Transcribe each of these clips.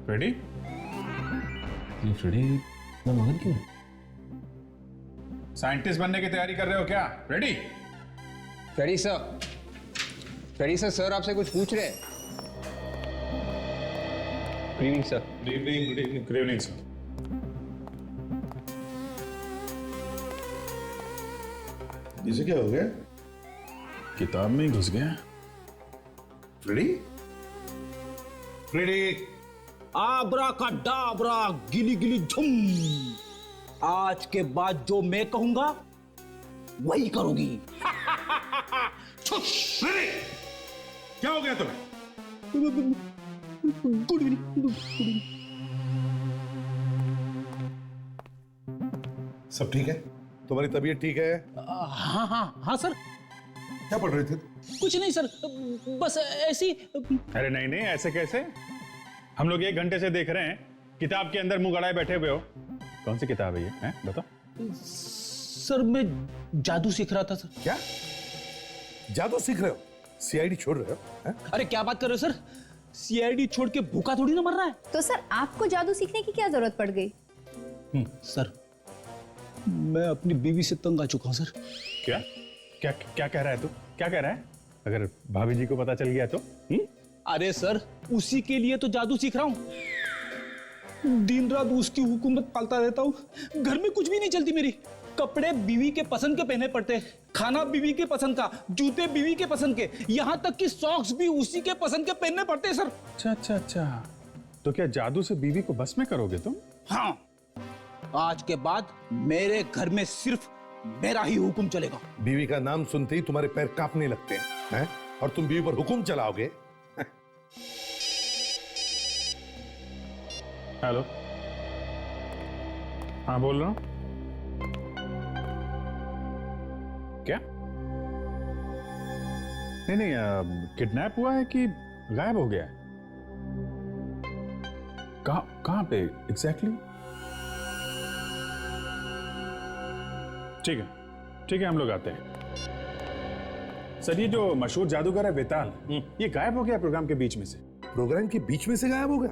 Ready? Freddy मैं मगन क्यों? साइंटिस्ट बनने की तैयारी कर रहे हो क्या? रेडी? फ्रेडी सर, सर आपसे कुछ पूछ रहे हैं। Good evening sir. Good evening, good evening, good evening sir. इसे क्या हो गया? किताब में ही घुस गया। फ्रेडी? फ्रेडी? आबरा का डाबरा गिली गिली झुम। आज के बाद जो मैं कहूंगा वही करोगी। फ्रेडी! क्या हो गया तुम्हें? Good evening. सब ठीक है? तुम्हारी तबीयत ठीक है? हाँ हाँ हाँ सर। क्या पढ़ रहे थे? कुछ नहीं सर, बस ऐसी। अरे नहीं नहीं, ऐसे कैसे? हम लोग 1 घंटे से देख रहे हैं, किताब के अंदर मुंह गड़ाए बैठे हुए हो। कौन सी किताब है ये? हैं? बताओ। सर मैं जादू सीख रहा था सर। क्या जादू सीख रहे हो? सीआईडी छोड़ रहे हो? है? अरे क्या बात कर रहे हो सर, सीआईडी छोड़ के भूखा थोड़ी ना मर रहा है। तो सर आपको जादू सीखने की क्या जरूरत पड़ गई? सर मैं अपनी बीवी से तंग आ चुका हूं सर। क्या क्या क्या कह रहा है तू? क्या कह रहा है? अगर भाभी जी को पता चल गया तो? अरे सर उसी के लिए तो जादू सीख रहा हूं। दिन रात उसकी हुकूमत पालता रहता हूं। घर में कुछ भी नहीं चलती मेरी। कपड़े बीवी के पसंद के पहने पड़ते, खाना बीवी के पसंद का, जूते बीवी के पसंद के, यहां तक कि सॉक्स भी उसी के पसंद के पहनने पड़ते हैं सर। अच्छा अच्छा अच्छा, तो क्या जादू से बीवी को बस में करोगे तुम? हाँ, आज के बाद मेरे घर में सिर्फ मेरा ही हुक्म चलेगा। बीवी का नाम सुनते ही तुम्हारे पैर कांपने लगते हैं? और तुम बीवी पर हुक्म चलाओगे? हेलो, हाँ बोल रहा हूं। क्या? नहीं नहीं, किडनैप हुआ है कि गायब हो गया है? कहां पे एग्जैक्टली? ठीक है, हम लोग आते हैं। सर ये जो मशहूर जादूगर है बेताल, ये गायब हो गया प्रोग्राम के बीच में से। प्रोग्राम के बीच में से गायब होगा?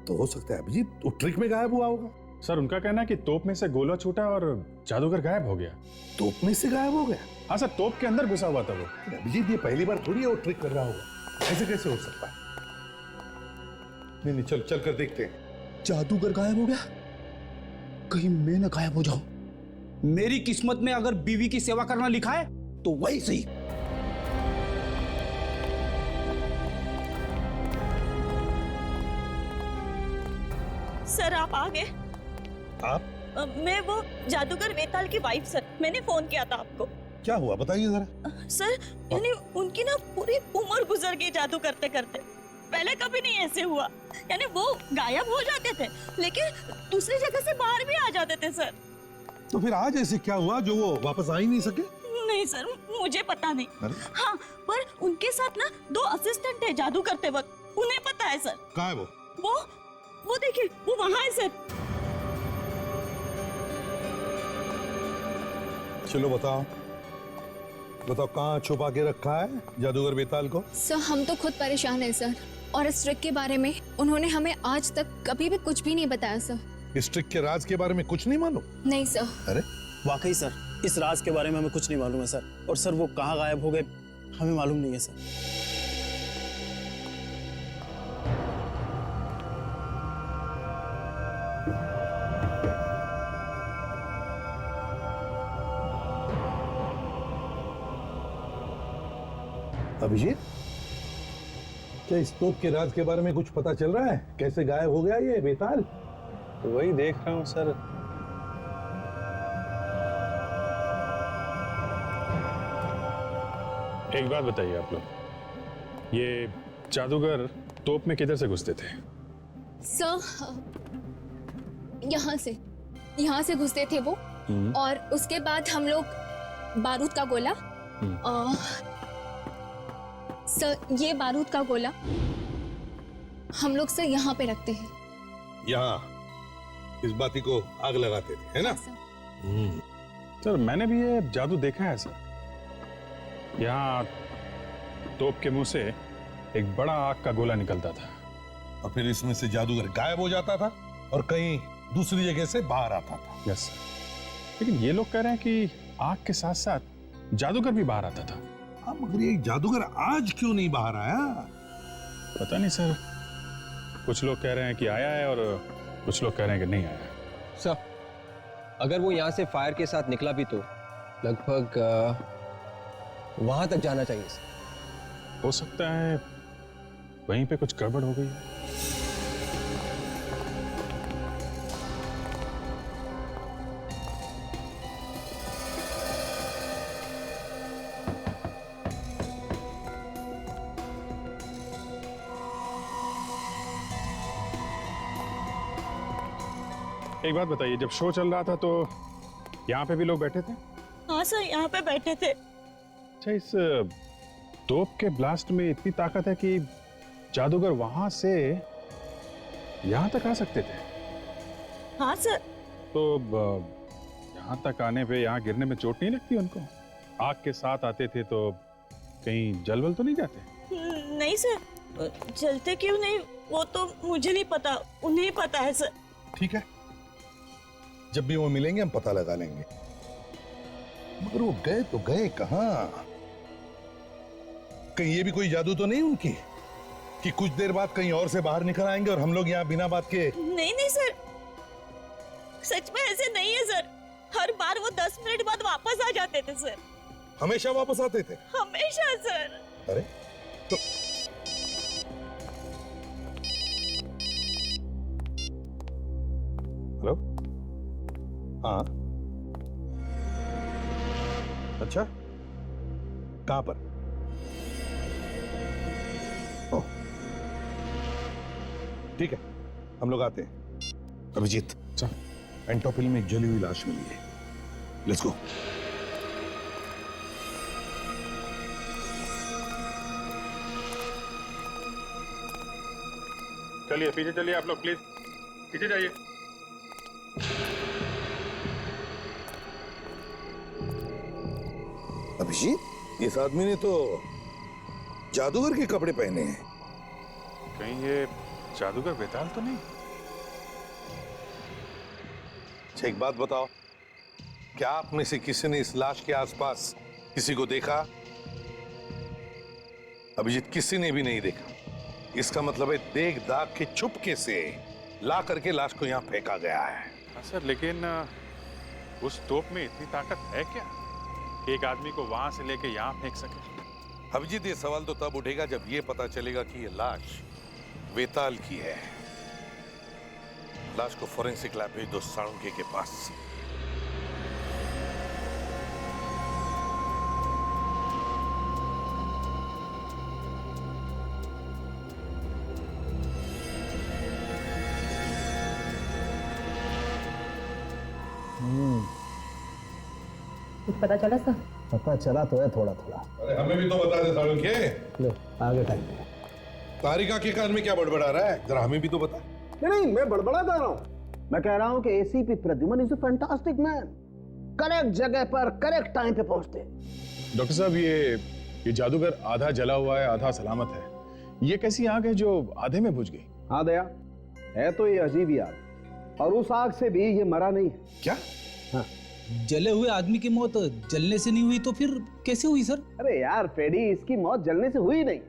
तो हो सकता है अभिजीत वो ट्रिक में गायब हुआ होगा। सर उनका कहना है कि तोप में से गोला छूटा और जादूगर गायब हो गया। तोप में से गायब हो गया? हाँ सर, तोप के अंदर घुसा हुआ था वो। अभिजीत ये पहली बार थोड़ी है वो ट्रिक कर रहा होगा, ऐसे कैसे हो सकता है? नहीं चल चल कर देखते हैं। जादूगर गायब हो गया? कहीं मैं ना गायब हो जाऊं। मेरी किस्मत में अगर बीवी की सेवा करना लिखा है तो वही सही। सर आप आ गए? आप? मैं वो जादूगर वेताल की वाइफ सर, मैंने फोन किया था आपको। क्या हुआ बताइए जरा। सर यानी उनकी ना पूरी उम्र गुजर गई जादू करते करते। पहले कभी नहीं ऐसे हुआ। यानी वो गायब हो जाते थे लेकिन दूसरी जगह से बाहर भी आ जाते थे सर। तो फिर आज ऐसे क्या हुआ जो वो वापस आ ही नहीं सके? नहीं सर मुझे पता नहीं। हाँ पर उनके साथ ना 2 असिस्टेंट थे जादू करते वक्त, उन्हें पता है सर। कहाँ है वो देखिए वो वहां है सर। चलो बताओ कहाँ छुपा के रखा है जादूगर बेताल को? सर हम तो खुद परेशान हैं सर, और इस ट्रिक के बारे में उन्होंने हमें आज तक कभी भी कुछ भी नहीं बताया सर। इस ट्रिक के राज के बारे में कुछ नहीं मालूम? नहीं सर। अरे वाकई सर, इस राज के बारे में हमें कुछ नहीं मालूम है सर। और सर वो कहाँ गायब हो गए हमें मालूम नहीं है सर। अभिजीत, क्या इस तोप के राज के बारे में कुछ पता चल रहा है? कैसे गायब हो गया ये बेताल? तो वही देख रहा हूँ सर। एक बात बताइए आप लोग, ये जादूगर तोप में किधर से घुसते थे? सर यहाँ से घुसते थे वो, और उसके बाद हम लोग बारूद का गोला, सर ये बारूद का गोला हम लोग सर यहाँ पे रखते हैं। यहाँ इस बाती को आग लगाते थे, है ना? सर मैंने भी ये जादू देखा है सर। यहाँ तोप के मुंह से एक बड़ा आग का गोला निकलता था और फिर इसमें से जादूगर गायब हो जाता था और कहीं दूसरी जगह से बाहर आता था। Yes sir. लेकिन ये लोग कह रहे हैं कि आग के साथ साथ जादूगर भी बाहर आता था। हाँ, मगर ये जादूगर आज क्यों नहीं बाहर आया? पता नहीं सर, कुछ लोग कह रहे हैं कि आया है और कुछ लोग कह रहे हैं कि नहीं आया है। सर, अगर वो यहाँ से फायर के साथ निकला भी तो लगभग वहां तक जाना चाहिए सर। हो सकता है वहीं पे कुछ गड़बड़ हो गई है। एक बात बताइए, जब शो चल रहा था तो यहाँ पे भी लोग बैठे थे? हाँ सर, यहाँ पे बैठे थे। अच्छा, इस तोप के ब्लास्ट में इतनी ताकत है कि जादूगर वहां से यहाँ तक आ सकते थे? हाँ सर। तो यहाँ तक आने पे यहाँ गिरने में चोट नहीं लगती उनको? आग के साथ आते थे तो कहीं जलवल तो नहीं जाते? नहीं सर, जलते क्यों नहीं वो तो मुझे नहीं पता, उन्हें पता है सर। ठीक है, जब भी वो मिलेंगे हम पता लगा लेंगे। मगर वो गए तो गए कहां? कहीं ये भी कोई जादू तो नहीं उनकी कि कुछ देर बाद कहीं और से बाहर निकल आएंगे और हम लोग यहाँ बिना बात के? नहीं नहीं सर, सच में ऐसे नहीं है सर। हर बार वो 10 मिनट बाद वापस आ जाते थे सर। हमेशा वापस आते थे? हमेशा सर। अरे तो हेलो, हाँ, अच्छा, कहां पर? ओह, ठीक है, हम लोग आते हैं। अभिजीत, एंटोपिल में एक जली हुई लाश मिली है, लेट्स गो। चलिए पीछे चलिए आप लोग, प्लीज पीछे जाइए। अभिजीत, इस आदमी ने तो जादूगर के कपड़े पहने हैं। कहीं ये जादूगर बेताल तो नहीं? अच्छा, एक बात बताओ, क्या आप में से किसी ने इस लाश के आसपास किसी को देखा? अभिजीत, किसी ने भी नहीं देखा। इसका मतलब है देख दाग के चुपके से ला करके लाश को यहाँ फेंका गया है। हाँ सर, लेकिन उस तोप में इतनी ताकत है क्या कि एक आदमी को वहां से लेके यहाँ फेंक सके? अभिजीत, ये सवाल तो तब उठेगा जब ये पता चलेगा कि ये लाश वेताल की है। लाश को फोरेंसिक लैब भेज दो साळुंखे के पास। कुछ पता चला सर? पता चला तो है थोड़ा थोड़ा। अरे हमें भी तो बता दे साळुंखे। लो आगे टाइम। तारिका के कान में क्या बड़बड़ा रहा है, जरा हमें भी तो बता। नहीं, मैं बड़बड़ा कर रहा हूँ। मैं कह रहा हूँ कि ACP Pradyuman is a fantastic man. Correct जगह पर करेक्ट टाइम पे पहुंचते। डॉक्टर साहब, ये जादूगर आधा जला हुआ है आधा सलामत है। ये कैसी आग है जो आधे में बुझ गई? हाँ दया, है तो ये अजीब ही आग, और उस आग से भी ये मरा नहीं है। क्या? हाँ, जले हुए आदमी की मौत जलने से नहीं हुई तो फिर कैसे हुई सर? अरे यार फेडी, इसकी मौत जलने से हुई नहीं,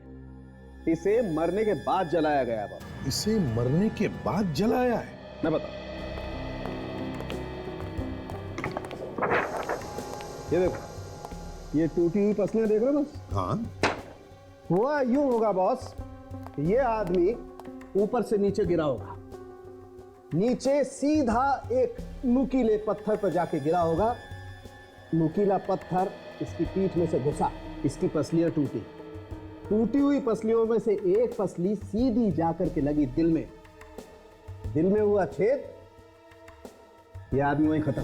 इसे मरने के बाद जलाया गया। बाबा, इसे मरने के बाद जलाया है? मैं बता, ये देखो, ये टूटी हुई पसलियां देख रहे हो? बस हाँ, हुआ यूं होगा बॉस, ये आदमी ऊपर से नीचे गिरा होगा, नीचे सीधा एक नुकीले पत्थर पर जाके गिरा होगा, नुकीला पत्थर इसकी पीठ में से घुसा, इसकी पसलियां टूटी, टूटी हुई पसलियों में से एक पसली सीधी जाकर के लगी दिल में, दिल में हुआ छेद, यह आदमी वहीं खत्म।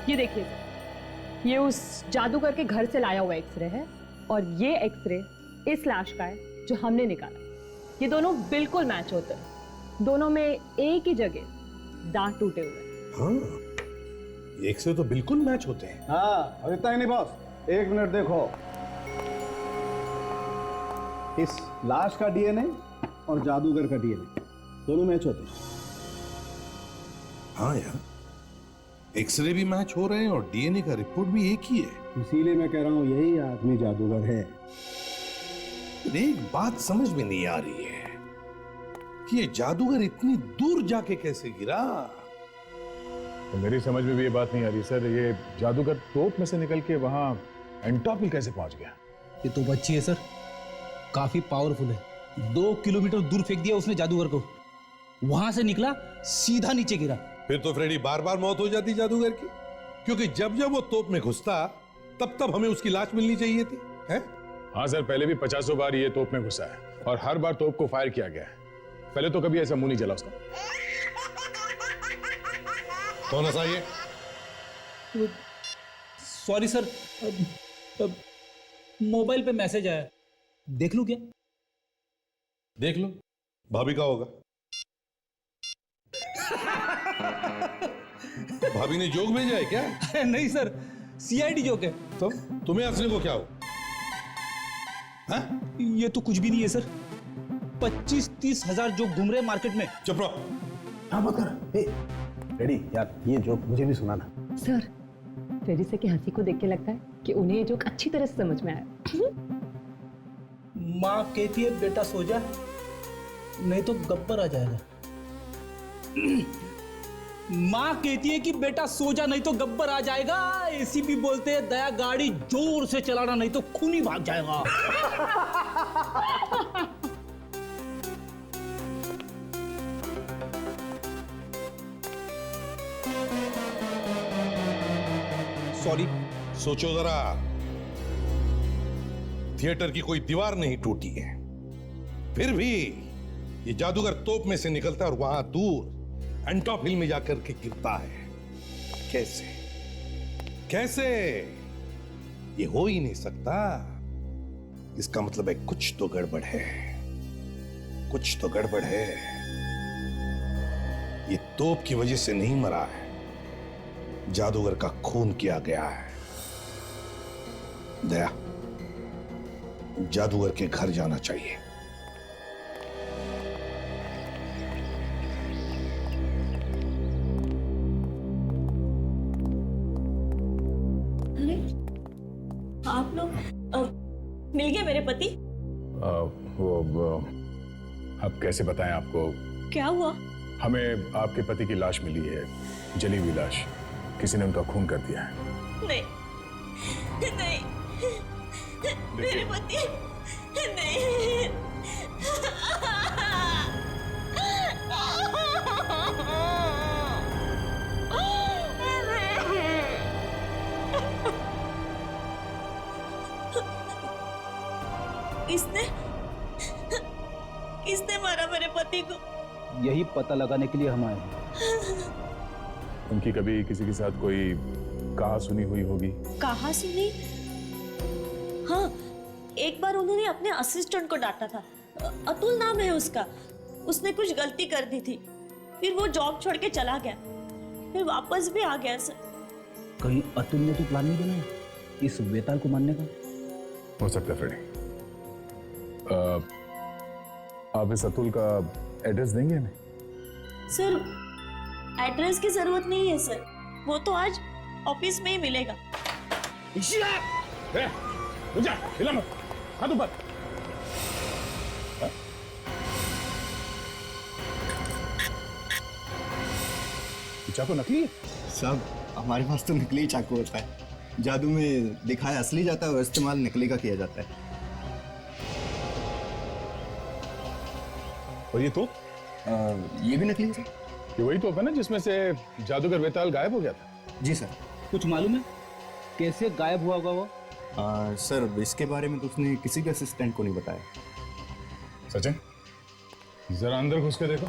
ये देखिए सर, ये उस जादूगर के घर से लाया हुआ एक्सरे है और ये एक्सरे इस लाश का है जो हमने निकाला। ये दोनों बिल्कुल मैच होते हैं, दोनों में एक ही जगह दांत टूटे हुए हैं। हाँ, एक से तो बिल्कुल मैच होते हैं। हाँ, और इतना ही नहीं बॉस, एक मिनट देखो, इस लाश का डीएनए और जादूगर का डीएनए दोनों मैच होते हैं। हाँ यार, एक्सरे भी मैच हो रहे हैं और डीएनए का रिपोर्ट भी एक ही है। इसीलिए मैं कह रहा हूं यही आदमी जादूगर है। एक बात समझ में नहीं आ रही है कि ये जादूगर इतनी दूर जाके कैसे गिरा। तो मेरी समझ में भी ये बात नहीं आ रही सर, ये जादूगर तोप में से निकल के वहां एंटॉप हिल कैसे पहुंच गया? ये तो बच्ची है सर, काफी पावरफुल है। 2 किलोमीटर दूर फेंक दिया उसने जादूगर को, वहां से निकला सीधा नीचे गिरा। फिर तो फ्रेडी बार बार मौत हो जाती जादूगर की, क्योंकि जब जब वो तोप में घुसता तब तब हमें उसकी लाश मिलनी चाहिए थी, है? हाँ सर, पहले भी 50 बार ये तोप में घुसा है और हर बार तोप को फायर किया गया है। पहले तो कभी ऐसा मुंह नहीं जला उसका। कौन सा ये? सॉरी सर, मोबाइल पे मैसेज आया, देख लूं क्या? देख लो, भाभी का होगा। भाभी ने जोक भेजा है क्या? नहीं सर, सीआईडी जोक है। तो तुम्हें हंसने को क्या हो? हाँ? ये तो कुछ भी नहीं है सर, 25-30 हजार जोक घूम रहे मार्केट में। चुप रहो। हाँ मत कर। रेडी यार, ये जोक मुझे भी सुनाना। सर, फ्रेडी से की हंसी को देख के लगता है कि उन्हें ये जोक अच्छी तरह से समझ में आया। माँ कहती है बेटा सो जा, नहीं तो गब्बर आ जाएगा। माँ कहती है कि बेटा सो जा नहीं तो गब्बर आ जाएगा। एसीपी बोलते हैं दया गाड़ी जोर से चलाना नहीं तो खून ही भाग जाएगा। सॉरी। सोचो जरा, थिएटर की कोई दीवार नहीं टूटी है, फिर भी ये जादूगर तोप में से निकलता है और वहां दूर एंटॉप हिल में जाकर के गिरता है। कैसे कैसे? ये हो ही नहीं सकता। इसका मतलब है कुछ तो गड़बड़ है, कुछ तो गड़बड़ है। ये तोप की वजह से नहीं मरा है, जादूगर का खून किया गया है। दया, जादूगर के घर जाना चाहिए। अरे आप लोग मिल गए मेरे पति? अब कैसे बताएं आपको? क्या हुआ? हमें आपके पति की लाश मिली है, जली हुई लाश। किसी ने उनका खून कर दिया है। नहीं नहीं, मेरे पति नहीं। किसने मारा मेरे पति को? यही पता लगाने के लिए हम आए हैं। उनकी कभी किसी के साथ कोई कहा सुनी हुई होगी? कहा सुनी? हाँ, एक बार उन्होंने अपने असिस्टेंट को डांटा था। अतुल नाम है उसका। उसने कुछ गलती कर दी थी, फिर वो जॉब छोड़ के चला गया, फिर वापस भी आ गया सर। कहीं अतुल ने तो प्लान नहीं बनाया इस वेताल को मारने का? हो सकता है फ्रेडी। आप इस अतुल का एड्रेस देंगे हमें? सर, एड्रेस की जरूरत नहीं है सर, वो तो आज ऑफिस में ही मिलेगा। जा, हिला मत, हाथ ऊपर। चाकू नकली है? साहब, हमारे पास तो नकली चाकू होता है। जादू में दिखाया असली जाता है और इस्तेमाल नकली का किया जाता है। और ये तो ये भी नकली है सर। ये वही तोप है ना जिसमें से जादूगर वेताल गायब हो गया था? जी सर। कुछ मालूम है कैसे गायब हुआ होगा वो? सर, इसके बारे में तो उसने किसी भी असिस्टेंट को नहीं बताया। सचिन, जरा अंदर घुस के देखो,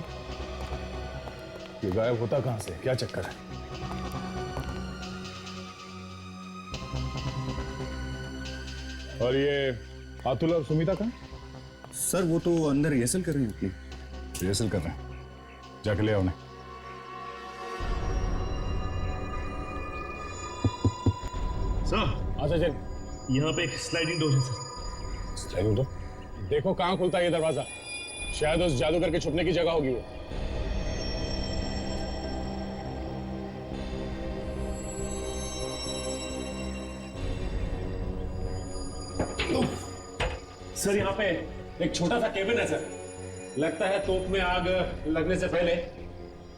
ये गायब होता कहां से, क्या चक्कर है? और ये अतुल और सुमिता कहां? सर, वो तो अंदर रिहर्सल कर रहे हैं अपनी। रिहर्सल कर रहे हैं, जाके ले आओ उन्हें। सर, हाँ सचिन, यहाँ पे एक स्लाइडिंग डोर है सर। Sliding door? देखो कहाँ खुलता है ये दरवाजा। शायद उस जादूगर के छुपने की जगह होगी वो। सर यहाँ पे एक छोटा सा केबिन है सर। लगता है तोप में आग लगने से पहले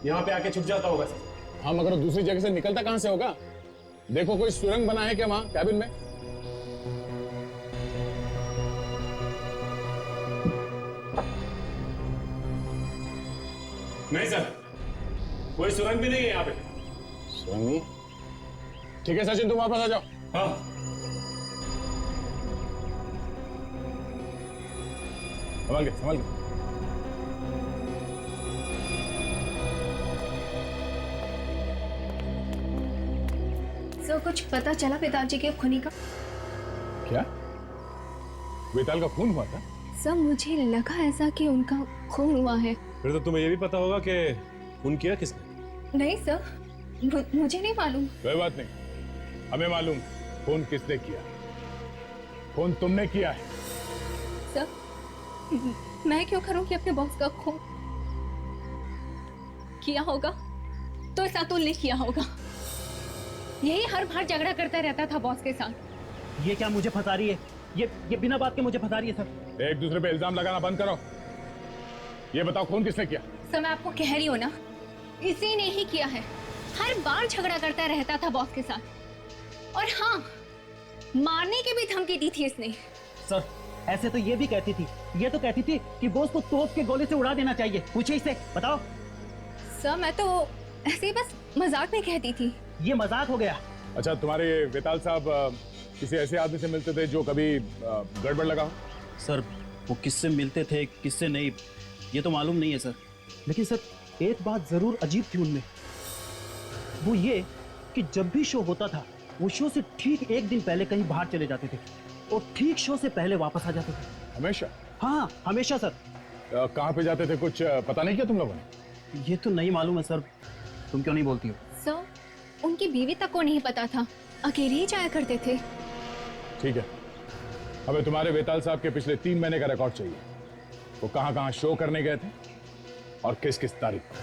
यहाँ पे आके छुप जाता होगा सर। हाँ, मगर दूसरी जगह से निकलता कहाँ से होगा? देखो कोई सुरंग बना है क्या वहां कैबिन में? नहीं सर, कोई सुरंग भी नहीं है यहाँ पे। सुरंग नहीं? ठीक है सचिन, तुम वापस आ जाओ। हाँ संभाल के, संभाल के। सर कुछ पता चला पिताजी के खूनी का? क्या? वेताल का खून हुआ था? सर मुझे लगा ऐसा कि उनका खून हुआ है। फिर तो तुम्हें ये भी पता होगा कि खून किया किसने? नहीं सर, मुझे नहीं मालूम। कोई बात नहीं, हमें मालूम खून किसने किया। खून तुमने किया है। सर मैं क्यों करूंगी अपने बॉस का खून? किया होगा तो इस अतुल ने किया होगा। यही हर बार झगड़ा करता रहता था बॉस के साथ। ये क्या मुझे फंसा रही है? ये बिना बात के मुझे फंसा रही है सर। एक दूसरे पे इल्जाम लगाना बंद करो। ये बताओ खून किसने किया? सर मैं आपको कह रही हूँ ना, इसी ने ही किया है। हर बार झगड़ा करता रहता था बॉस के साथ। और हाँ, मारने की भी धमकी दी थी इसने। सर ऐसे तो ये भी कहती थी, ये तो कहती थी कि बॉस को तोप के गोले से उड़ा देना चाहिए। पूछे इसे, बताओ। सर मैं तो ऐसे ही बस मजाक में कहती थी। ये मजाक हो गया। अच्छा, तुम्हारे वेताल साहब किसी ऐसे आदमी से मिलते थे जो कभी गड़बड़ लगा हो? सर वो किससे मिलते थे किससे नहीं ये तो मालूम नहीं है सर। लेकिन सर एक बात जरूर अजीब थी उनमें, वो ये कि जब भी शो होता था वो शो से ठीक एक दिन पहले कहीं बाहर चले जाते थे और ठीक शो से पहले वापस आ जाते थे। हमेशा? हाँ हमेशा सर। कहाँ पे जाते थे कुछ पता नहीं किया तुम लोगों ने? ये तो नहीं मालूम है सर। तुम क्यों नहीं बोलती हो? सर उनकी बीवी तक को नहीं पता था, अकेले ही जाया करते थे। ठीक है, हमें तुम्हारे वेताल साहब के पिछले 3 महीने का रिकॉर्ड चाहिए। वो कहाँ कहाँ शो करने गए थे और किस किस तारीख को।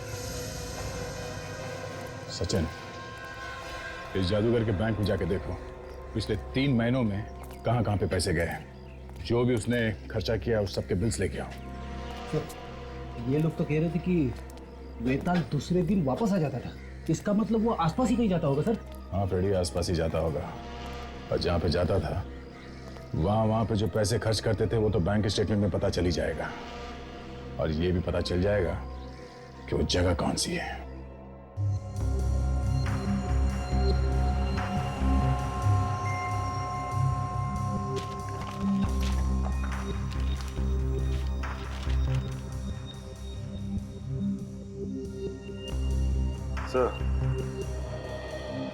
सचिन, इस जादूगर के बैंक में जाके देखो पिछले 3 महीनों में कहाँ कहाँ पे पैसे गए हैं। जो भी उसने खर्चा किया उस सबके बिल्स लेके आओ। ये लोग तो कह रहे थे कि वेताल दूसरे दिन वापस आ जाता था। इसका मतलब वो आसपास ही कहीं जाता होगा सर। हाँ फ्रेडी, आसपास ही जाता होगा। और जहाँ पे जाता था वहाँ पे जो पैसे खर्च करते थे वो तो बैंक स्टेटमेंट में पता चल ही जाएगा। और ये भी पता चल जाएगा कि वो जगह कौन सी है। सर,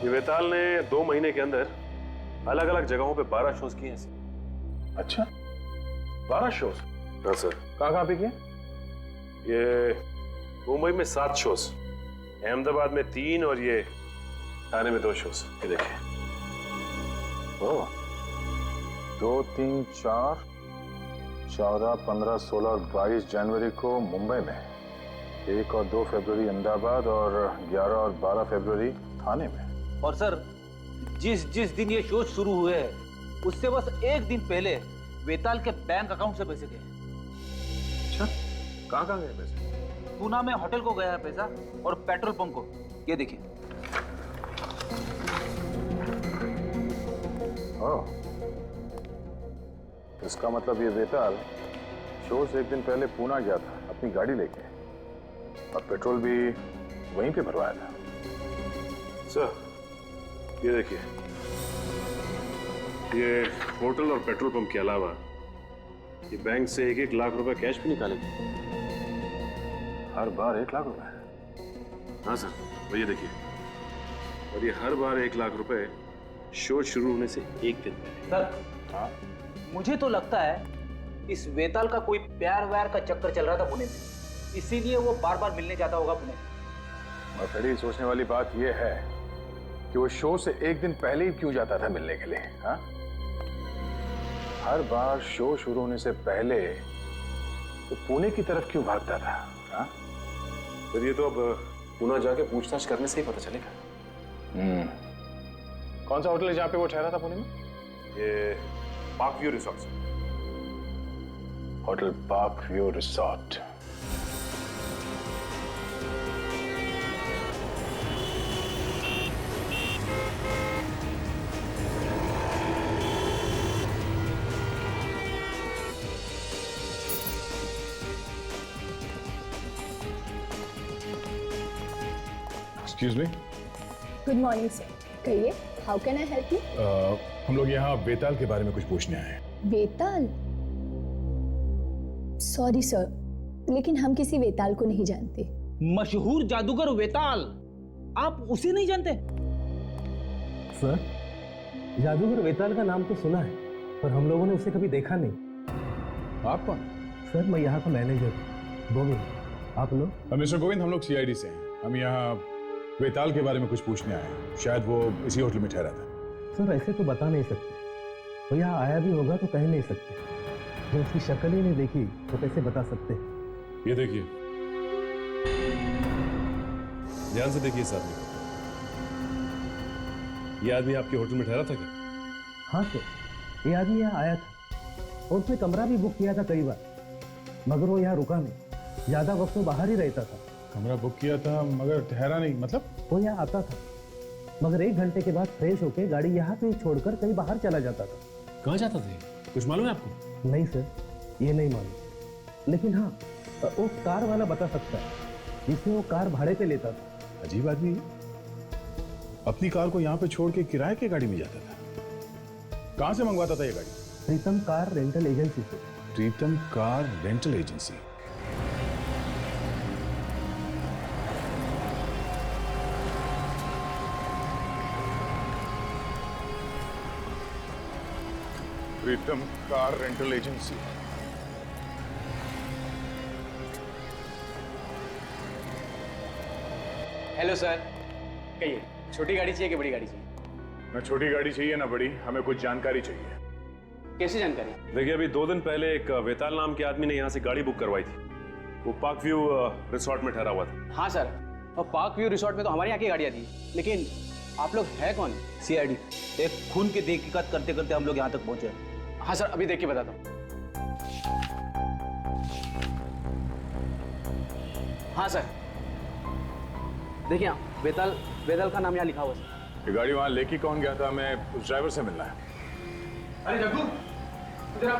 ये वेताल ने 2 महीने के अंदर अलग अलग जगहों पे 12 शोज किए हैं सर। अच्छा, 12 शोज? हाँ सर। कहाँ पे किए? ये मुंबई में 7 शोज, अहमदाबाद में 3 और ये थाने में 2 शोज। ये देखिए। ओह, 2, 3, 4, 14, 15, 16 और 22 जनवरी को मुंबई में, 1 और 2 फरवरी अहमदाबाद और 11 और 12 फरवरी थाने में। और सर जिस दिन ये शो शुरू हुए हैं उससे बस एक दिन पहले वेताल के बैंक अकाउंट से पैसे गए। अच्छा, कहाँ गए पैसे? पूना में होटल को गया है पैसा और पेट्रोल पंप को। ये देखिए। ओह, इसका मतलब ये वेताल शो से एक दिन पहले पूना गया था अपनी गाड़ी लेके और पेट्रोल भी वहीं पे भरवाया था। सर ये देखिए, ये होटल और पेट्रोल पंप के अलावा ये बैंक से 1-1 लाख रुपए कैश भी निकालेंगे। हर बार 1 लाख रुपए? हाँ सर, वो ये देखिए। और ये हर बार 1 लाख रुपए शो शुरू होने से एक दिन पहले। सर हाँ, मुझे तो लगता है इस वेताल का कोई प्यार व्यार का चक्कर चल रहा था पुणे में, इसीलिए वो बार बार मिलने जाता होगा पुणे। और खड़ी सोचने वाली बात यह है कि वो शो से एक दिन पहले ही क्यों जाता था मिलने के लिए? हाँ, हर बार शो शुरू होने से पहले तो पुणे की तरफ क्यों भागता था? हाँ? फिर ये तो अब पुणे जाके पूछताछ करने से ही पता चलेगा। कौन सा होटल है जहाँ पे वो ठहरा था पुणे में? ये park view resort. Hotel park view resort. Excuse me, good morning sir, कहिए, how can I help you? हम लोग यहाँ बेताल के बारे में कुछ पूछने आए हैं। वेताल? सॉरी सर, लेकिन हम किसी वेताल को नहीं जानते। मशहूर जादूगर वेताल, आप उसे नहीं जानते? सर, जादूगर वेताल का नाम तो सुना है, पर हम लोगों ने उसे कभी देखा नहीं। आप कौन? सर, मैं यहाँ का मैनेजर हूँ, गोविंद। आप लोग? मिस्टर गोविंद, हम लोग सीआईडी से हैं। हम यहाँ वेताल के बारे में कुछ पूछने आए हैं। शायद वो इसी होटल में ठहरा था। सर, ऐसे तो बता नहीं सकते, वो यहाँ आया भी होगा तो कह नहीं सकते। जब उसकी शक्ल ही नहीं देखी तो कैसे बता सकते? ये देखिए, ध्यान से देखिए इस आदमी को। ये आदमी आपके होटल में ठहरा था क्या? हाँ सर, ये आदमी यहाँ आया था और उसने कमरा भी बुक किया था कई बार, मगर वो यहाँ रुका नहीं। ज्यादा वक्त वो बाहर ही रहता था। कमरा बुक किया था मगर ठहरा नहीं, मतलब? वो यहाँ आता था, मगर 1 घंटे के बाद फ्रेश होके गाड़ी यहाँ पे छोड़कर कहीं बाहर चला जाता था। कहाँ जाता था? कुछ मालूम है आपको? नहीं सर, ये नहीं मालूम, लेकिन हाँ, वो कार वाला बता सकता है जिसमें वो कार भाड़े पे लेता था। अजीब आदमी है। अपनी कार को यहाँ पे छोड़ के किराए की गाड़ी में जाता था। कहाँ से मंगवाता था ये गाड़ी? प्रीतम कार रेंटल एजेंसी से। Pritam car rental agency. Pritam car rental agency. Hello sir, कहिए, छोटी गाड़ी चाहिए कि बड़ी गाड़ी चाहिए? ना छोटी गाड़ी चाहिए ना बड़ी, हमें कुछ जानकारी चाहिए। कैसी जानकारी? देखिए, अभी 2 दिन पहले एक वेताल नाम के आदमी ने यहाँ से गाड़ी बुक करवाई थी। वो पार्क व्यू रिसोर्ट में ठहरा हुआ था। हाँ सर, और पार्क व्यू रिसोर्ट में तो हमारे यहाँ की गाड़ियाँ थी, लेकिन आप लोग है कौन? सीआईडी। एक खून की तहकीकात करते करते हम लोग यहाँ तक पहुंचे। हाँ सर, अभी देख के बताता हूँ। हाँ सर, देखिए वेताल का नाम यहाँ लिखा हुआ है। ये गाड़ी वहां लेके कौन गया था? हमें उस ड्राइवर से मिलना है। अरे जग्गू, इधर आ।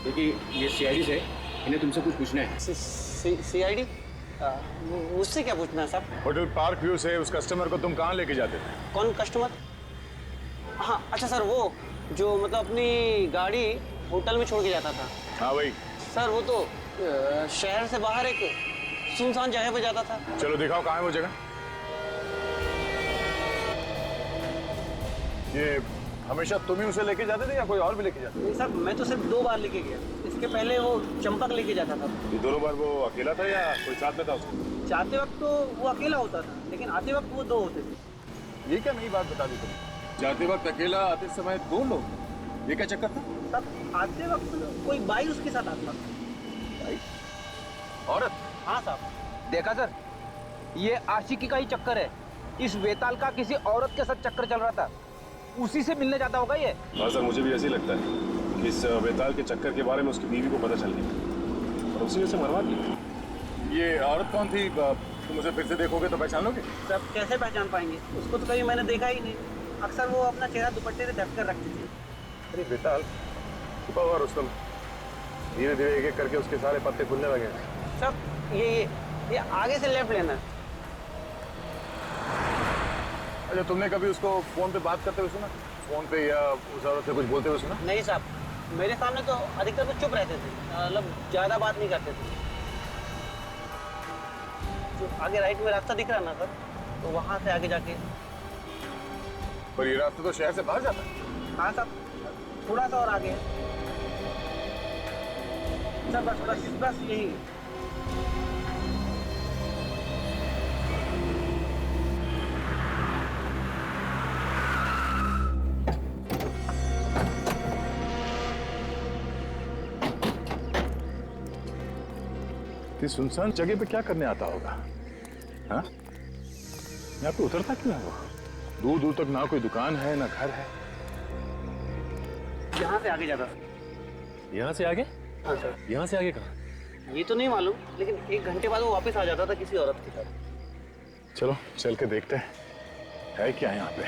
देखिए, ये सीआईडी से, इन्हें तुमसे कुछ पूछना है। सीआईडी? मुझसे क्या पूछना है साहब? होटल पार्क व्यू से उस कस्टमर को तुम कहाँ लेके जाते थे? कौन कस्टमर? हाँ अच्छा सर, वो जो मतलब अपनी गाड़ी होटल में छोड़ के जाता था। हाँ भाई सर, वो तो शहर से बाहर एक सुनसान जगह पे जाता था। चलो दिखाओ कहाँ है वो जगह। ये हमेशा तुम ही उसे लेके जाते थे या कोई और भी लेके जाते थे? नहीं सर, मैं तो सिर्फ 2 बार लेके गया। इसके पहले वो चंपक लेके जाता था। ये दोनों बार वो अकेला था या कोई साथ में था उसके? जाते वक्त तो वो अकेला होता था, लेकिन आते वक्त वो 2 होते थे। ये क्या नई बात बता दी तुमने? जाते वक्त अकेला, आते समय 2 लोग, ये क्या चक्कर था? तब आते वक्त कोई बाई उसके साथ आता था। औरत? हाँ साहब। देखा सर, ये आशिकी का ही चक्कर है। इस वेताल का किसी औरत के साथ चक्कर चल रहा था, उसी से मिलने जाता होगा ये। हाँ सर, मुझे भी ऐसे ही लगता है कि इस वेताल के चक्कर के बारे में उसकी बीवी को पता चल गया और उसी ने उसे मरवा दिया। ये औरत कौन थी? तुम उसे फिर से देखोगे तो पहचान लोगे? सर, कैसे पहचान पाएंगे? उसको तो कभी मैंने देखा ही नहीं। अक्सर वो अपना चेहरा दुपट्टे से ढक कर रखती थी। अरे वेताल, छुपा हुआ रुस्तम, धीरे धीरे एक एक करके उसके सारे पत्ते खुलने लगे। सर, ये आगे से लेफ्ट लेना। अच्छा, तुमने कभी उसको फोन पे बात करते हुए सुना? फोन पे या उस औरत से कुछ बोलते हुए सुना? नहीं साहब, मेरे सामने तो अधिकतर तो चुप रहते थे, मतलब ज्यादा बात नहीं करते थे। जो आगे राइट में रास्ता दिख रहा ना सर, तो वहां से आगे जाके। पर ये रास्ता तो शहर से बाहर जाता है। हाँ साहब, थोड़ा सा और आगे सर, बस यही। इतनी सुनसान जगह पे क्या करने आता होगा? हाँ? यहाँ पे उतरता क्यों है वो? दूर दूर तक ना कोई दुकान है ना घर है। यहाँ से आगे जाता। यहाँ से आगे? हाँ सर। यहाँ से आगे कहाँ? ये तो नहीं मालूम, लेकिन 1 घंटे बाद वो वापस आ जाता था किसी औरत के साथ। चलो चल के देखते हैं है क्या यहाँ पे।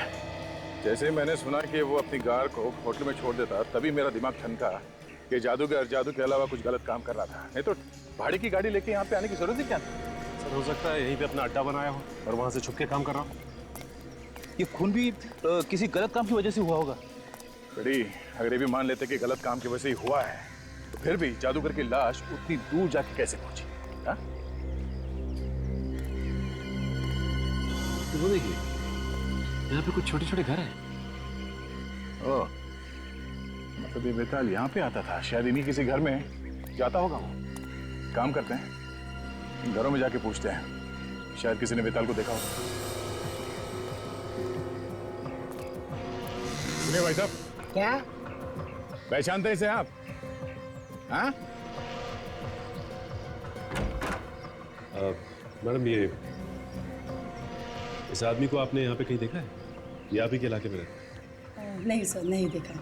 जैसे मैंने सुना कि वो अपनी कार को होटल में छोड़ देता, तभी मेरा दिमाग ठनका कि जादूगर जादू के अलावा कुछ गलत काम कर रहा था। नहीं तो भाड़े की गाड़ी लेके यहाँ पे आने की जरूरत ही क्या थी? सर हो सकता है यहीं पे अपना अड्डा बनाया हो और वहां से छुप के काम कर रहा हो। ये खून भी किसी गलत काम की वजह से हुआ होगा। बड़ी अगर ये भी मान लेते कि गलत काम की वजह से ही हुआ है, तो फिर भी जादूगर की लाश उतनी दूर जाके कैसे पहुंची? हाँ? वो देखिए यहाँ पे कुछ छोटे छोटे घर हैं। ओह, मतलब ये बेताल यहाँ पे आता था। शायद इन्हीं किसी घर में जाता होगा वो। काम करते हैं, इन घरों में जाके पूछते हैं, शायद किसी ने बेताल को देखा होगा। सुनिए भाई साहब। क्या? पहचानते हैं इसे आप? हाँ? मैडम ये इस आदमी को आपने यहाँ पे कहीं देखा है? ये आप ही के इलाके में रहता है? नहीं सर, नहीं देखा।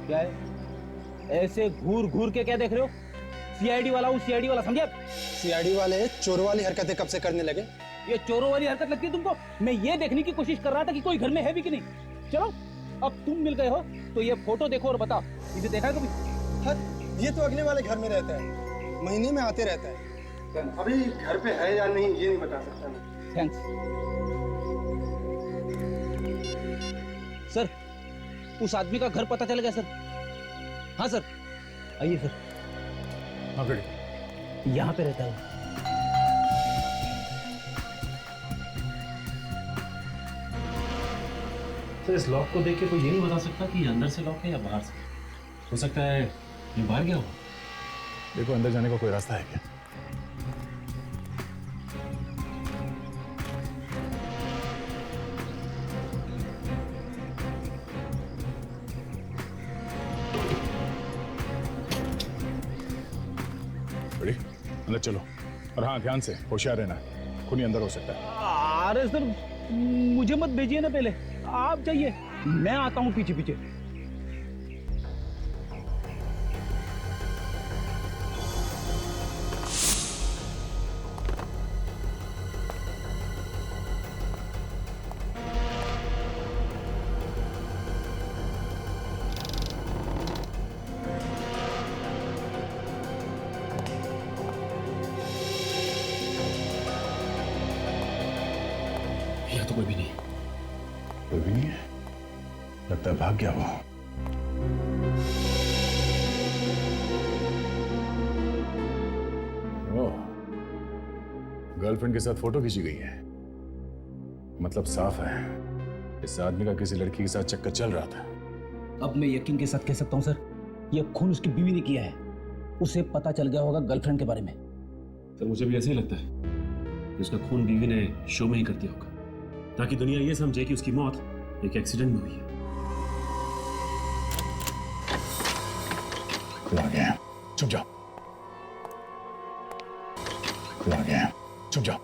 क्या है? ऐसे घूर घूर के क्या देख रहे हो? सीआईडी वाला हूँ, सीआईडी वाला, समझे? सीआईडी वाले चोर वाली हरकतें कब से करने लगे? ये चोरों वाली हरकत लगती है तुमको? मैं ये देखने की कोशिश कर रहा था कि कोई घर में है भी कि नहीं। चलो अब तुम मिल गए हो तो ये फोटो देखो और बताओ, इसे देखा है कभी? हाँ, ये तो अगले वाले घर में रहता है, महीने में आते रहता है। अभी घर पे है या नहीं ये नहीं बता सकता मैं। Thanks sir. उस आदमी का घर पता चल गया सर। हाँ सर, आइए सर। हाँ बेटे, यहाँ पे रहता है। सर इस लॉक को देख के कोई ये नहीं बता सकता कि ये अंदर से लॉक है या बाहर से। हो सकता है ये बाहर गया हो। देखो अंदर जाने का कोई रास्ता है क्या? बड़ी अंदर चलो, और हाँ ध्यान से, होशियार रहना, खूनी अंदर हो सकता है। अरे सर मुझे मत भेजिए ना, पहले आप जाइए, मैं आता हूँ पीछे पीछे। यहाँ तो कोई भी नहीं। कोई भी नहीं है? लगता है भाग गया वो। ओह, गर्लफ्रेंड के साथ फोटो खींची गई है। मतलब साफ है इस आदमी का किसी लड़की के साथ चक्कर चल रहा था। अब मैं यकीन के साथ कह सकता हूँ सर, यह खून उसकी बीवी ने किया है। उसे पता चल गया होगा गर्लफ्रेंड के बारे में। सर मुझे भी ऐसे ही लगता है कि उसका खून बीवी ने शो में ही कर दिया होगा, ताकि दुनिया ये समझे कि उसकी मौत एक एक्सीडेंट में हुई है। खुला गया, चुप जाओ। खुला गया, चुप जाओ।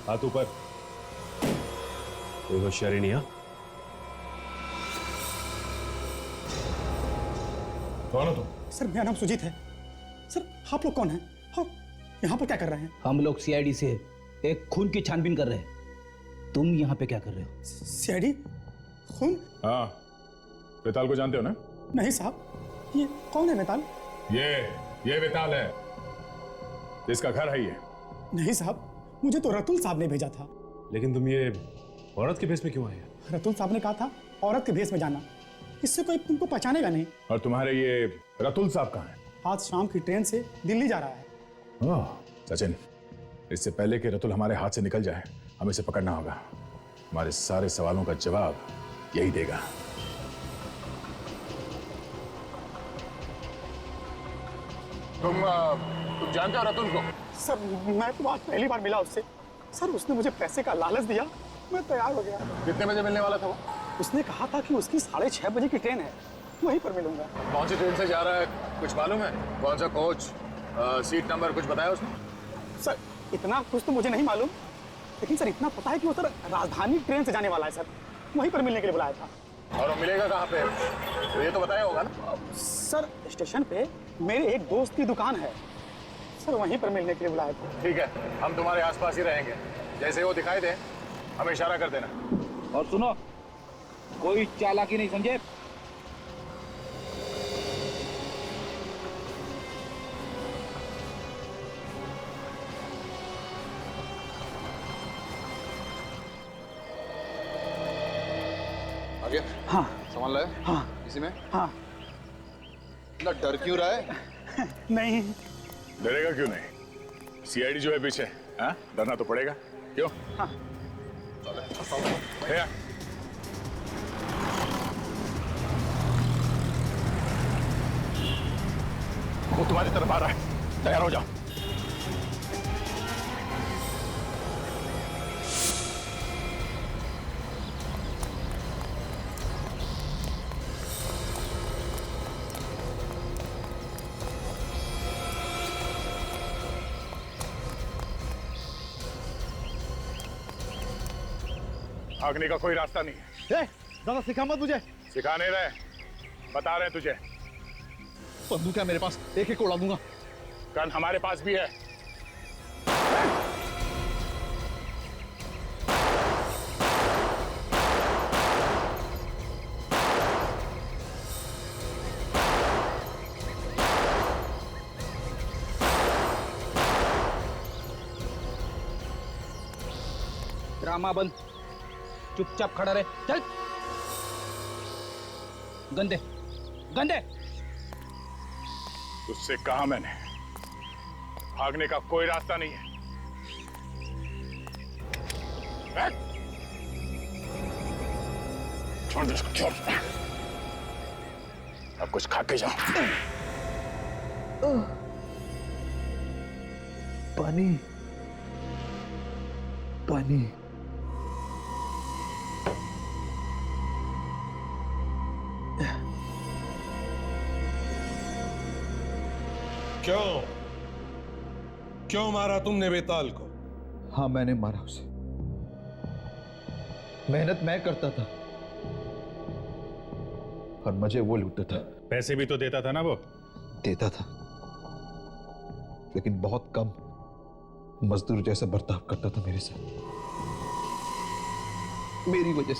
हाथ ऊपर। कोई होशियारी नहीं। कौन हो तुम? सर मेरा नाम सुजीत है। सर आप लोग कौन हैं? हाँ, यहाँ पर क्या कर रहे हैं? हम लोग सीआईडी से एक खून की छानबीन कर रहे हैं। तुम यहाँ पे क्या कर रहे हो? सीआईडी? खून? हाँ, वेताल को जानते हो ना? नहीं साहब, ये कौन है वेताल? ये वेताल है, इसका घर है ये। नहीं साहब, मुझे तो रतुल साहब ने भेजा था। लेकिन तुम ये औरत के भेष में क्यों आए? रतुल साहब ने कहा था औरत के भेष में जाना, इससे कोई तुमको पहचानेगा नहीं। और तुम्हारे ये रतुल साहब कहाँ हैं? आज शाम की ट्रेन से दिल्ली जा रहा है। सचिन, इससे पहले कि रतुल हमारे हाथ से निकल जाए, हमें इसे पकड़ना होगा। हमारे सारे सवालों का जवाब यही देगा। तुम जानते हो रतुल को? सर, मैं तो आज पहली बार मिला उससे। सर, उसने मुझे पैसे का लालच दिया, मैं तैयार हो गया। कितने बजे मिलने वाला था वो? उसने कहा था कि उसकी 6:30 बजे की ट्रेन है, वहीं पर मिलूंगा। कौन सी ट्रेन से जा रहा है कुछ मालूम है? कौन सा कोच, सीट नंबर कुछ बताया उसने? सर, इतना कुछ तो मुझे नहीं मालूम, लेकिन सर इतना पता है कि वो सर राजधानी ट्रेन से जाने वाला है सर, वहीं पर मिलने के लिए बुलाया था। और वो मिलेगा कहाँ पे? तो ये तो बताया होगा ना? सर, स्टेशन पे मेरे एक दोस्त की दुकान है सर, वहीं पर मिलने के लिए बुलाया था। ठीक है, हम तुम्हारे आसपास ही रहेंगे, जैसे वो दिखाई दे हमें इशारा कर देना। और सुनो, कोई चालाकी नहीं, समझे? आ गया? हाँ। सामान लाए? हाँ। इसी में? हाँ। इतना डर क्यों रहा है? नहीं। डरेगा क्यों नहीं? सीआईडी जो है पीछे, हाँ? डरना तो पड़ेगा। क्यों? हाँ। है? वो तुम्हारी तरफ आ रहा है, तैयार हो जाओ। भागने का कोई रास्ता नहीं है। दादा सिखा मत मुझे। सिखा नहीं रहे, बता रहे तुझे। बंदूक है मेरे पास, एक उड़ा दूंगा। गन हमारे पास भी है। ड्रामा बंद, चुपचाप खड़ा रहे। चल, गंदे गंदे। उससे कहा मैंने, भागने का कोई रास्ता नहीं है। छोड़ दे इसको, छोड़। अब कुछ खा के जाओ। पानी पानी। क्यों क्यों मारा तुमने वेताल को? हाँ, मैंने मारा उसे। मेहनत मैं करता था और मुझे वो लूटता था। पैसे भी तो देता था ना वो? देता था, लेकिन बहुत कम। मजदूर जैसा बर्ताव करता था मेरे साथ। मेरी वजह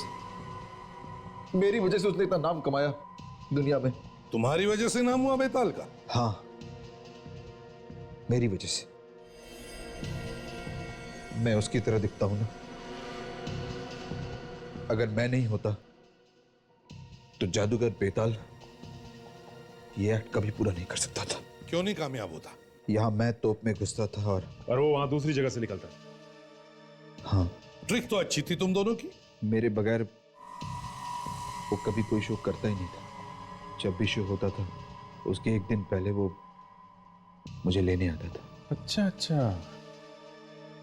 से उसने इतना नाम कमाया दुनिया में। तुम्हारी वजह से नाम हुआ वेताल का? हाँ, मेरी वजह से। मैं उसकी तरह दिखता हूं ना। अगर मैं नहीं होता तो जादूगर बेताल ये एक्ट कभी पूरा नहीं कर सकता था। क्यों नहीं कामयाब होता? यहां मैं तोप में घुसता था और वो वहां दूसरी जगह से निकलता। हाँ, ट्रिक तो अच्छी थी तुम दोनों की। मेरे बगैर वो कभी कोई शो करता ही नहीं था। जब भी शो होता था उसके एक दिन पहले वो मुझे लेने आता था। अच्छा अच्छा,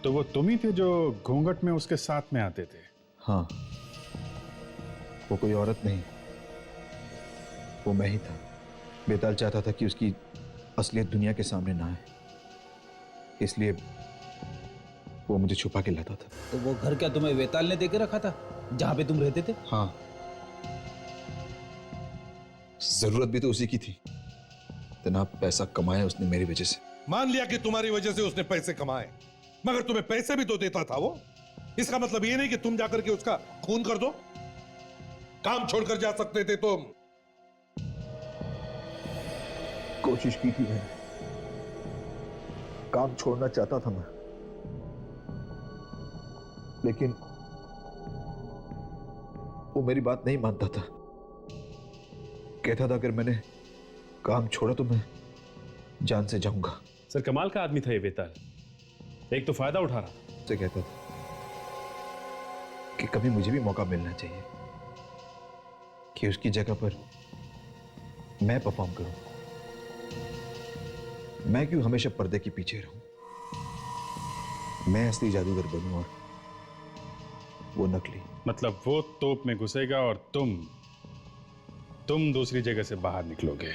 तो वो तुम ही थे जो घूंघट में उसके साथ में आते थे? हाँ, वो कोई औरत नहीं, वो मैं ही था। बेताल चाहता था कि उसकी असलियत दुनिया के सामने ना आए, इसलिए वो मुझे छुपा के लाता था। तो वो घर क्या तुम्हें वेताल ने देके रखा था जहां पे तुम रहते थे? हाँ, जरूरत भी तो उसी की थी। इतना पैसा कमाया उसने मेरी वजह से। मान लिया कि तुम्हारी वजह से उसने पैसे कमाए, मगर तुम्हें पैसे भी तो देता था वो। इसका मतलब ये नहीं कि तुम जाकर के उसका खून कर दो। काम छोड़कर जा सकते थे तुम। कोशिश की थी मैंने, काम छोड़ना चाहता था मैं, लेकिन वो मेरी बात नहीं मानता था। कहता था अगर मैंने काम छोड़ा तो मैं जान से जाऊंगा। सर कमाल का आदमी था ये वेताल, एक तो फायदा उठा रहा। से कहता था कि कभी मुझे भी मौका मिलना चाहिए कि उसकी जगह पर मैं परफॉर्म करूं। मैं क्यों हमेशा पर्दे के पीछे रहूं? मैं असली जादूगर बनूं और वो नकली। मतलब वो तोप में घुसेगा और तुम दूसरी जगह से बाहर निकलोगे।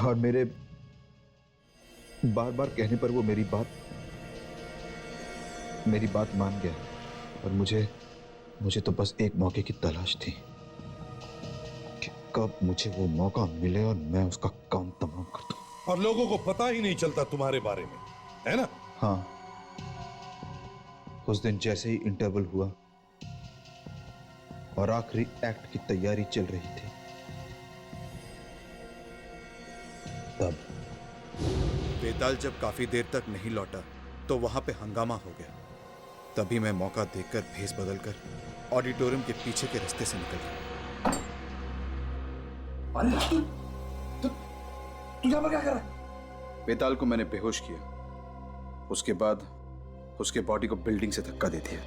और मेरे बार बार कहने पर वो मेरी बात मान गया। और मुझे तो बस एक मौके की तलाश थी कि कब मुझे वो मौका मिले और मैं उसका काम तमाम कर दूं। और लोगों को पता ही नहीं चलता तुम्हारे बारे में, है ना? हाँ, उस दिन जैसे ही इंटरवल हुआ और आखिरी एक्ट की तैयारी चल रही थी, तब वेताल जब काफी देर तक नहीं लौटा तो वहां पे हंगामा हो गया। तभी मैं मौका देखकर भेस बदलकर ऑडिटोरियम के पीछे के रास्ते से निकल गया। तू यहाँ पर क्या कर रहा है? वेताल को मैंने बेहोश किया, उसके बाद उसके बॉडी को बिल्डिंग से धक्का दे दिया।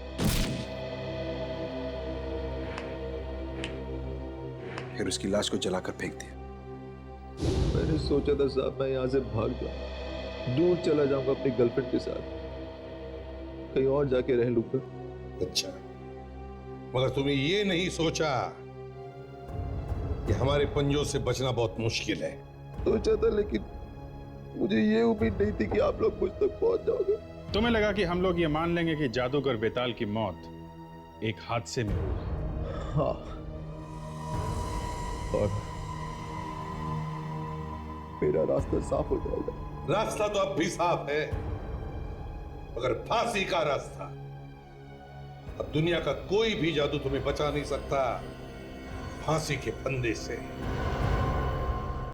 फिर उसकी लाश को जलाकर फेंक दिया। मैंने सोचा था साहब मैं यहां से भाग जाऊं, दूर चला जाऊंगा अपनी गर्लफ्रेंड के साथ, कहीं और जाके रह लूंगा। अच्छा, मगर तुमने ये नहीं सोचा कि हमारे पंजों से बचना बहुत मुश्किल है। सोचा था, लेकिन मुझे ये उम्मीद नहीं थी कि आप लोग मुझ तक पहुंच जाओगे। तुम्हें लगा कि हम लोग ये मान लेंगे कि जादूगर बेताल की मौत एक हादसे में हुई। हाँ, और मेरा रास्ता साफ हो जाएगा। रास्ता तो अब भी साफ है, मगर फांसी का रास्ता अब दुनिया का कोई भी जादू तुम्हें बचा नहीं सकता फांसी के फंदे से।